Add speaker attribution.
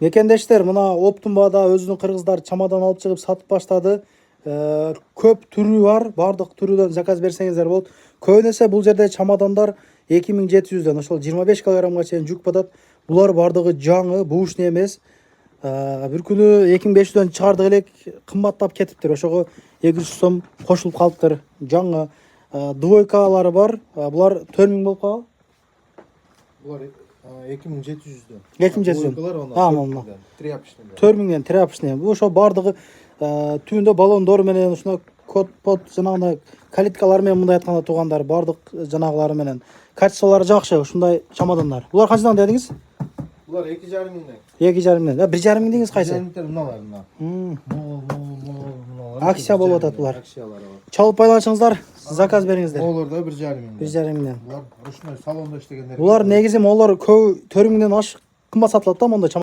Speaker 1: Мекендештер, мына Оптумбада өзүнүн кыргыздар чамадан алып чыгып сатып баштады. Көп түрү бар. Бардык түрүдөн заказ берсеңиздер болот. Көбүнесе бул жерде чамадандар 2700дөн, ошол 25 килограммга чейин жүк батат. Булар бардыгы жаңы, бушный эмес. Бир күнү 2500дөн чыгардык элек, кымбаттап кетиптир. Ошого 200 сом кошулуп калыптыр. Жаңы двойкалары бар. Булар 4000 болуп калган.
Speaker 2: Булар 2700'дөн.
Speaker 1: 2700'дөн. Мына.
Speaker 2: Тряпочный.
Speaker 1: 4000ден тряпочный. Бул ошо бардыгы түбүндө баллондор менен ушуна код жанагы калиткалар менен, мындай айтканда туугандар, бардык жанагылары менен. Качестволору жакшы ушундай чамадандар. Булар канчадан дедиңиз?
Speaker 2: Булар 2,5 миңден.
Speaker 1: 2,5 миңден. 1,5 миң деңиз кайсы?
Speaker 2: 1,5 миңден мыналар мына.
Speaker 1: Акция болуп атат булар.
Speaker 2: Акциялары бар.
Speaker 1: Чалып байланышыңыздар, заказ бериңиздер.
Speaker 2: Олар да 1,5 миңден.
Speaker 1: 1,5 миңден.
Speaker 2: Булар ручной салонда иштегендер.
Speaker 1: Булар негизи молор 4 миңден ашык кымбат сатылат да монда.